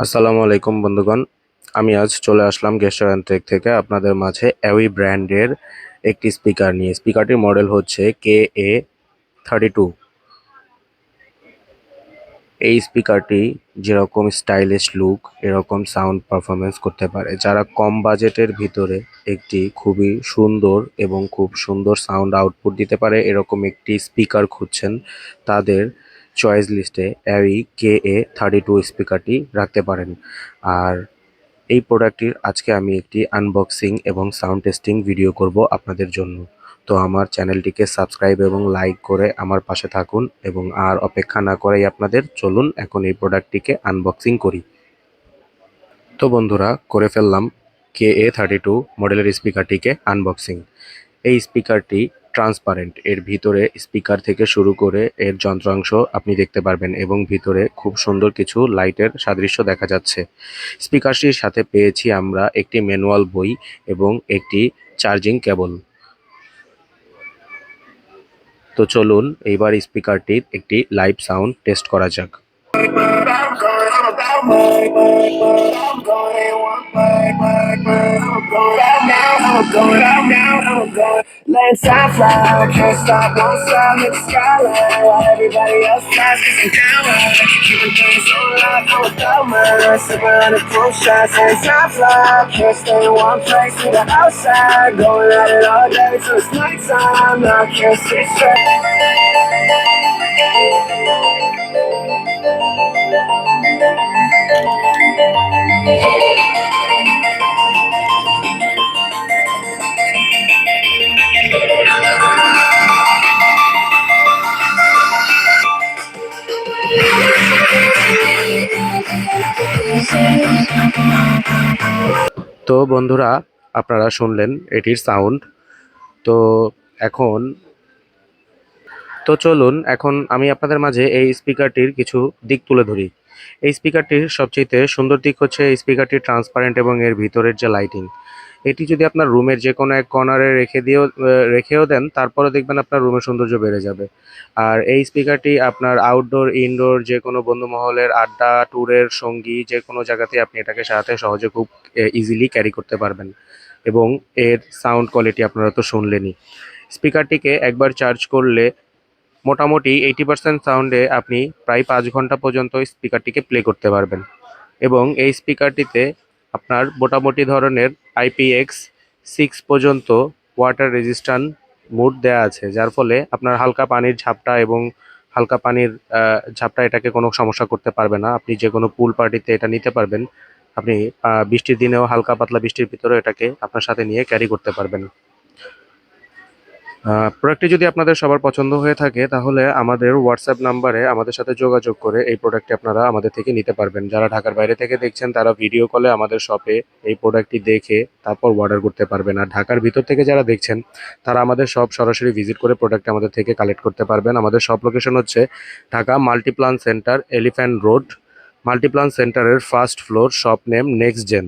আসসালামু আলাইকুম বন্ধুগণ। আমি আজ চলে আসলাম গেস্টারান্টেক থেকে আপনাদের মাঝে অ্যাউই ব্র্যান্ডের একটি স্পিকার নিয়ে। স্পিকারটির মডেল হচ্ছে KA32। এই স্পিকারটি যেরকম স্টাইলিশ লুক এরকম সাউন্ড পারফরমেন্স করতে পারে। যারা কম বাজেটের ভিতরে একটি খুবই সুন্দর এবং খুব সুন্দর সাউন্ড আউটপুট দিতে পারে এরকম একটি স্পিকার খুঁজছেন, তাদের চয়েস লিস্টে অ্যাউই KA32 স্পিকারটি রাখতে পারেন। আর এই প্রোডাক্টটির আজকে আমি একটি আনবক্সিং এবং সাউন্ড টেস্টিং ভিডিও করব আপনাদের জন্য। তো আমার চ্যানেলটিকে সাবস্ক্রাইব এবং লাইক করে আমার পাশে থাকুন এবং আর অপেক্ষা না করেই আপনাদের চলুন এখন এই প্রোডাক্টটিকে আনবক্সিং করি। তো বন্ধুরা, করে ফেললাম KA32 মডেলের স্পিকারটিকে আনবক্সিং। এই স্পিকারটি ট্রান্সপারেন্ট, এর ভিতরে স্পিকার থেকে শুরু করে এর যন্ত্রাংশ আপনি দেখতে পারবেন এবং ভিতরে খুব সুন্দর কিছু লাইটের সাদৃশ্য দেখা যাচ্ছে। স্পিকারটির সাথে পেয়েছি আমরা একটি ম্যানুয়াল বই এবং একটি চার্জিং কেবল। তো চলুন এইবার স্পিকারটির একটি লাইভ সাউন্ড টেস্ট করা যাক। Let's fly, can't stop, won't stop, hit the skyline. While everybody else flies, cause I'm down high. Keeping things so loud, I'm without mine. Sipping on the cool shots, let's fly. Can't stay in one place, to the outside. Going at it all day till it's nighttime. Now I can't see তো বন্ধুরা, আপনারা শুনলেন এটির sound. তো এখন তো চলুন এখন আমি আপনাদের মাঝে এই স্পিকারটির কিছু দিক তুলে ধরি। এই স্পিকারটির সবচেয়ে সুন্দর দিক হচ্ছে এই স্পিকারটি ট্রান্সপারেন্ট এবং এর ভিতরের যে লাইটিং। এটি যদি আপনার রুমের যে কোনো এক কর্নারে রেখেও দেন, তারপরে দেখবেন আপনার রুমের সৌন্দর্য বেড়ে যাবে। আর এই স্পিকারটি আপনার আউটডোর ইনডোর যে কোনো বন্ধুমহলের আড্ডা ট্যুরের সঙ্গী যে কোনো জায়গাতেই আপনি এটাকে সাথে সহজে খুব ইজিলি ক্যারি করতে পারবেন। এবং এর সাউন্ড কোয়ালিটি আপনারা তো শুনলেনই। স্পিকারটিকে একবার চার্জ করলে মোটামুটি 80% সাউন্ডে আপনি প্রায় 5 ঘন্টা পর্যন্ত স্পিকারটিকে প্লে করতে পারবেন। এবং এই স্পিকারটিতে আপনার মোটামুটি ধরনের IPX6 পর্যন্ত ওয়াটার রেজিস্ট্যান্ট মুড দেয়া আছে, যার ফলে আপনার হালকা পানির ঝাপটা এবং হালকা পানির ঝাপটা এটাকে কোনো সমস্যা করতে পারবে না। আপনি যে কোনো পুল পার্টিতে এটা নিতে পারবেন। আপনি বৃষ্টির দিনেও হালকা পাতলা বৃষ্টির ভিতরেও এটাকে আপনার সাথে নিয়ে ক্যারি করতে পারবেন। প্রোডাক্টটি যদি আপনাদের সবার পছন্দ হয়ে থাকে তাহলে আমাদের হোয়াটসঅ্যাপ নাম্বারে আমাদের সাথে যোগাযোগ করে এই প্রোডাক্টটি আপনারা আমাদের থেকে নিতে পারবেন। যারা ঢাকার বাইরে থেকে দেখছেন তারা ভিডিও কলে আমাদের শপে এই প্রোডাক্টটি দেখে তারপর অর্ডার করতে পারবেন। আর ঢাকার ভিতর থেকে যারা দেখছেন তারা আমাদের শপ সরাসরি ভিজিট করে প্রোডাক্ট আমাদের থেকে কালেক্ট করতে পারবেন। আমাদের শপ লোকেশন হচ্ছে Dhaka Multiplan center, elephant road, Multiplan সেন্টারের first floor, shop name next gen.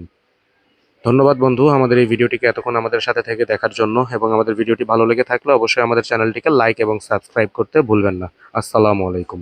ধন্যবাদ বন্ধু আমাদের এই ভিডিওটিকে এতক্ষণ আমাদের সাথে থেকে দেখার জন্য, এবং আমাদের ভিডিওটি ভালো লেগে থাকলে অবশ্যই আমাদের চ্যানেলটিকে লাইক এবং সাবস্ক্রাইব করতে ভুলবেন না। আসসালামু আলাইকুম।